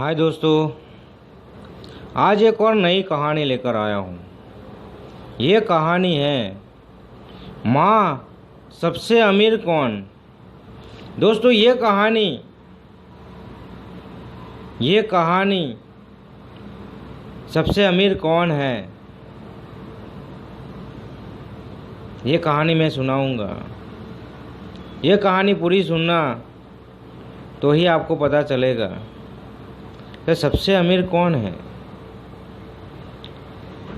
हाय दोस्तों, आज एक और नई कहानी लेकर आया हूँ। ये कहानी है माँ सबसे अमीर कौन। दोस्तों ये कहानी सबसे अमीर कौन है, ये कहानी मैं सुनाऊँगा। ये कहानी पूरी सुनना तो ही आपको पता चलेगा कि सबसे अमीर कौन है।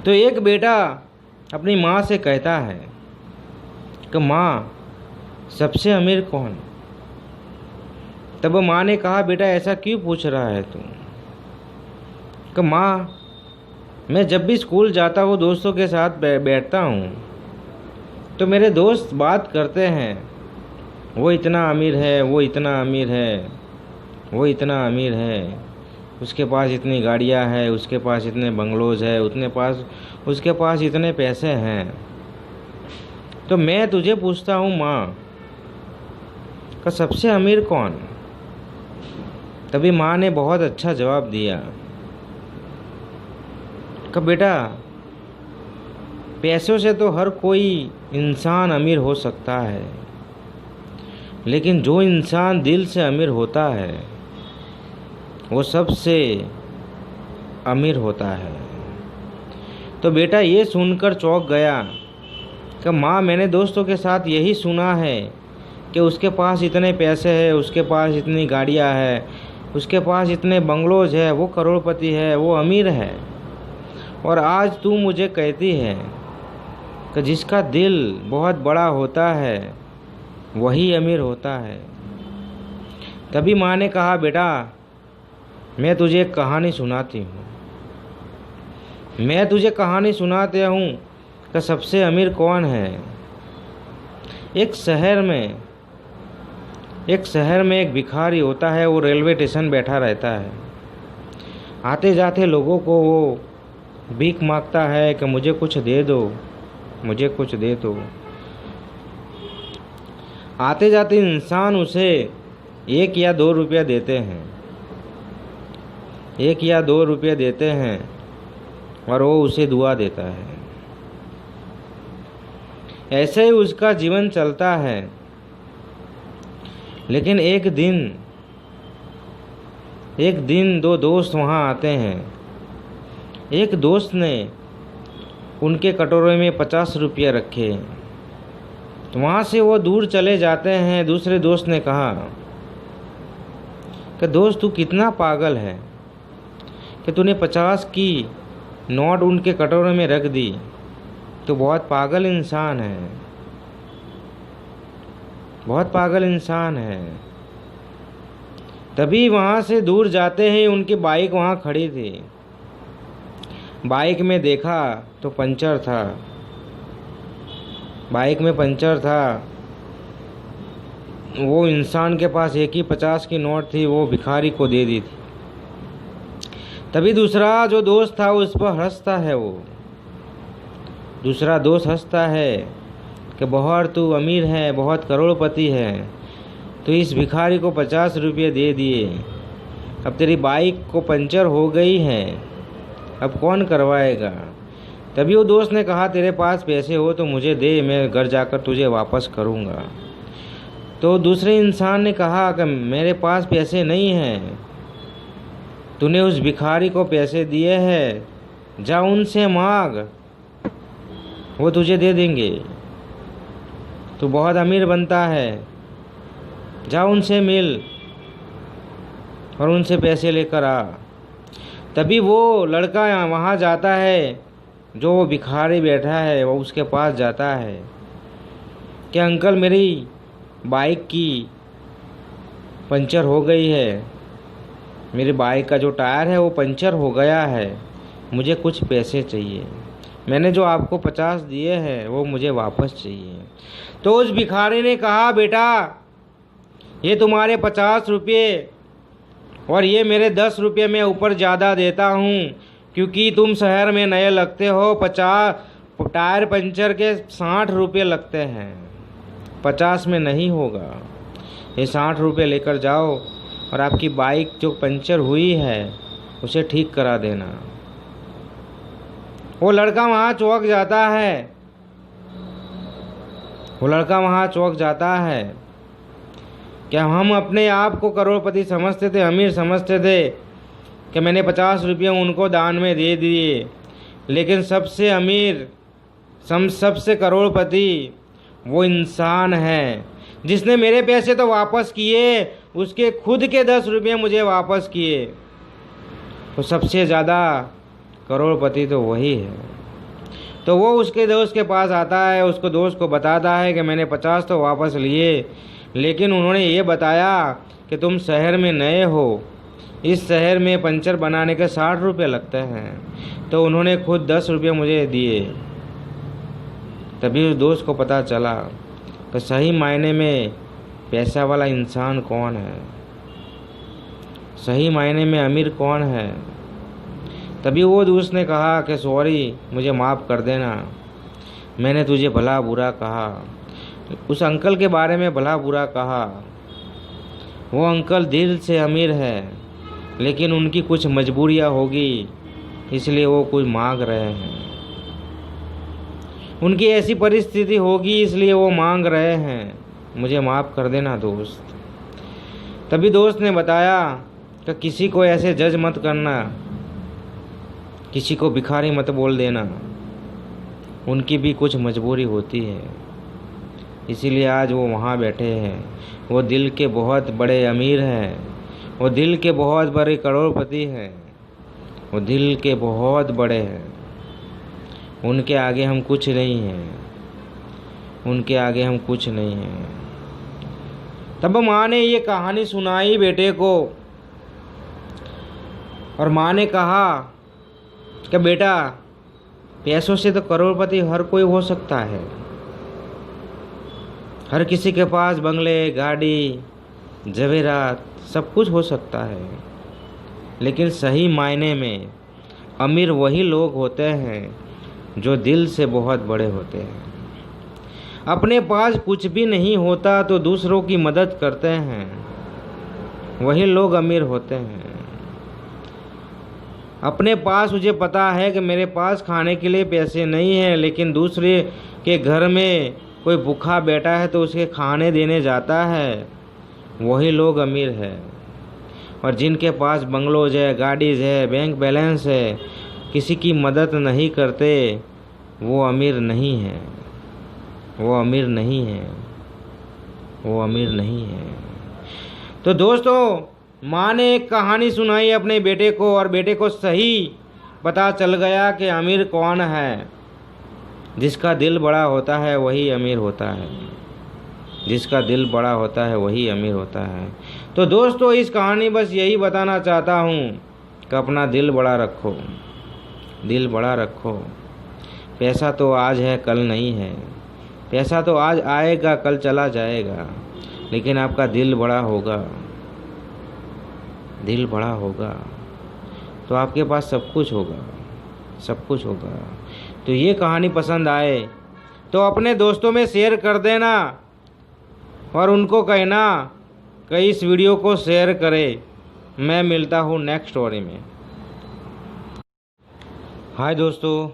तो एक बेटा अपनी माँ से कहता है कि माँ सबसे अमीर कौन। तब माँ ने कहा, बेटा ऐसा क्यों पूछ रहा है तू। कि माँ मैं जब भी स्कूल जाता हूँ दोस्तों के साथ बैठता हूँ तो मेरे दोस्त बात करते हैं, वो इतना अमीर है, वो इतना अमीर है, वो इतना अमीर है, उसके पास इतनी गाड़ियाँ हैं, उसके पास इतने बंगलोज है, उसके पास इतने पैसे हैं। तो मैं तुझे पूछता हूँ माँ का सबसे अमीर कौन। तभी माँ ने बहुत अच्छा जवाब दिया कि बेटा पैसों से तो हर कोई इंसान अमीर हो सकता है, लेकिन जो इंसान दिल से अमीर होता है वो सबसे अमीर होता है। तो बेटा ये सुनकर चौंक गया कि माँ मैंने दोस्तों के साथ यही सुना है कि उसके पास इतने पैसे हैं, उसके पास इतनी गाड़ियाँ हैं, उसके पास इतने बंगलोज है, वो करोड़पति है, वो अमीर है। और आज तू मुझे कहती है कि जिसका दिल बहुत बड़ा होता है वही अमीर होता है। तभी माँ ने कहा, बेटा मैं तुझे एक कहानी सुनाती हूँ। मैं तुझे कहानी सुनाते हूँ कि सबसे अमीर कौन है। एक शहर में एक भिखारी होता है। वो रेलवे स्टेशन बैठा रहता है। आते जाते लोगों को वो भीख मांगता है कि मुझे कुछ दे दो, मुझे कुछ दे दो। आते जाते इंसान उसे 1 या 2 रुपया देते हैं, 1 या 2 रुपये देते हैं और वो उसे दुआ देता है। ऐसे ही उसका जीवन चलता है। लेकिन एक दिन 2 दोस्त वहाँ आते हैं। एक दोस्त ने उनके कटोरे में 50 रुपये रखे, तो वहाँ से वो दूर चले जाते हैं। दूसरे दोस्त ने कहा कि दोस्त तू कितना पागल है कि तूने 50 की नोट उनके कटोरे में रख दी। तो बहुत पागल इंसान है, बहुत पागल इंसान है। तभी वहाँ से दूर जाते ही उनकी बाइक वहाँ खड़ी थी। बाइक में देखा तो पंचर था। बाइक में पंचर था। वो इंसान के पास 1 ही 50 की नोट थी, वो भिखारी को दे दी थी। तभी दूसरा जो दोस्त था उस पर हंसता है। वो दूसरा दोस्त हंसता है कि बहुत तू अमीर है, बहुत करोड़पति है, तो इस भिखारी को 50 रुपये दे दिए। अब तेरी बाइक को पंचर हो गई है, अब कौन करवाएगा। तभी वो दोस्त ने कहा, तेरे पास पैसे हो तो मुझे दे, मैं घर जाकर तुझे वापस करूँगा। तो दूसरे इंसान ने कहा कि मेरे पास पैसे नहीं हैं, तूने उस भिखारी को पैसे दिए हैं, जा उनसे मांग, वो तुझे दे देंगे। तू बहुत अमीर बनता है, जा उनसे मिल और उनसे पैसे लेकर आ। तभी वो लड़का वहाँ जाता है, जो वो भिखारी बैठा है, वो उसके पास जाता है कि अंकल मेरी बाइक की पंचर हो गई है, मेरी बाइक का जो टायर है वो पंचर हो गया है, मुझे कुछ पैसे चाहिए, मैंने जो आपको 50 दिए हैं वो मुझे वापस चाहिए। तो उस भिखारी ने कहा, बेटा ये तुम्हारे 50 रुपये और ये मेरे 10 रुपये में ऊपर ज़्यादा देता हूँ, क्योंकि तुम शहर में नए लगते हो। 50 टायर पंचर के 60 रुपये लगते हैं, 50 में नहीं होगा। ये 60 रुपये लेकर जाओ और आपकी बाइक जो पंचर हुई है उसे ठीक करा देना। वो लड़का वहाँ चौंक जाता है। वो लड़का वहाँ चौंक जाता है। क्या हम अपने आप को करोड़पति समझते थे, अमीर समझते थे कि मैंने 50 रुपये उनको दान में दे दिए, लेकिन सबसे अमीर सबसे करोड़पति वो इंसान है जिसने मेरे पैसे तो वापस किए, उसके खुद के 10 रुपये मुझे वापस किए। तो सबसे ज़्यादा करोड़पति तो वही है। तो वो उसके दोस्त के पास आता है, उसको दोस्त को बताता है कि मैंने 50 तो वापस लिए, लेकिन उन्होंने ये बताया कि तुम शहर में नए हो, इस शहर में पंचर बनाने के 60 रुपये लगते हैं, तो उन्होंने खुद 10 रुपये मुझे दिए। तभी उस दोस्त को पता चला कि सही मायने में पैसा वाला इंसान कौन है, सही मायने में अमीर कौन है। तभी वो दोस्त ने कहा कि सॉरी, मुझे माफ़ कर देना, मैंने तुझे भला बुरा कहा। उस अंकल के बारे में भला बुरा कहा। वो अंकल दिल से अमीर है, लेकिन उनकी कुछ मजबूरियां होगी, इसलिए वो कुछ मांग रहे हैं। उनकी ऐसी परिस्थिति होगी, इसलिए वो मांग रहे हैं। मुझे माफ़ कर देना दोस्त। तभी दोस्त ने बताया कि किसी को ऐसे जज मत करना, किसी को भिखारी मत बोल देना, उनकी भी कुछ मजबूरी होती है, इसीलिए आज वो वहाँ बैठे हैं। वो दिल के बहुत बड़े अमीर हैं, वो दिल के बहुत बड़े करोड़पति हैं, वो दिल के बहुत बड़े हैं। उनके आगे हम कुछ नहीं हैं, उनके आगे हम कुछ नहीं हैं। तब माँ ने ये कहानी सुनाई बेटे को, और माँ ने कहा कि बेटा, पैसों से तो करोड़पति हर कोई हो सकता है, हर किसी के पास बंगले, गाड़ी, जवेरात सब कुछ हो सकता है, लेकिन सही मायने में अमीर वही लोग होते हैं जो दिल से बहुत बड़े होते हैं। अपने पास कुछ भी नहीं होता तो दूसरों की मदद करते हैं, वही लोग अमीर होते हैं। अपने पास मुझे पता है कि मेरे पास खाने के लिए पैसे नहीं हैं, लेकिन दूसरे के घर में कोई भूखा बैठा है तो उसे खाने देने जाता है, वही लोग अमीर है। और जिनके पास बंगलोज है, गाड़ीज है, बैंक बैलेंस है, किसी की मदद नहीं करते, वो अमीर नहीं है, वो अमीर नहीं है, वो अमीर नहीं है। तो दोस्तों, माँ ने एक कहानी सुनाई अपने बेटे को, और बेटे को सही पता चल गया कि अमीर कौन है। जिसका दिल बड़ा होता है वही अमीर होता है, जिसका दिल बड़ा होता है वही अमीर होता है। तो दोस्तों, इस कहानी बस यही बताना चाहता हूँ कि अपना दिल बड़ा रखो, दिल बड़ा रखो। पैसा तो आज है, कल नहीं है। पैसा तो आज आएगा, कल चला जाएगा, लेकिन आपका दिल बड़ा होगा, दिल बड़ा होगा तो आपके पास सब कुछ होगा, सब कुछ होगा। तो ये कहानी पसंद आए तो अपने दोस्तों में शेयर कर देना, और उनको कहना कि इस वीडियो को शेयर करें। मैं मिलता हूँ नेक्स्ट स्टोरी में। हाय दोस्तों,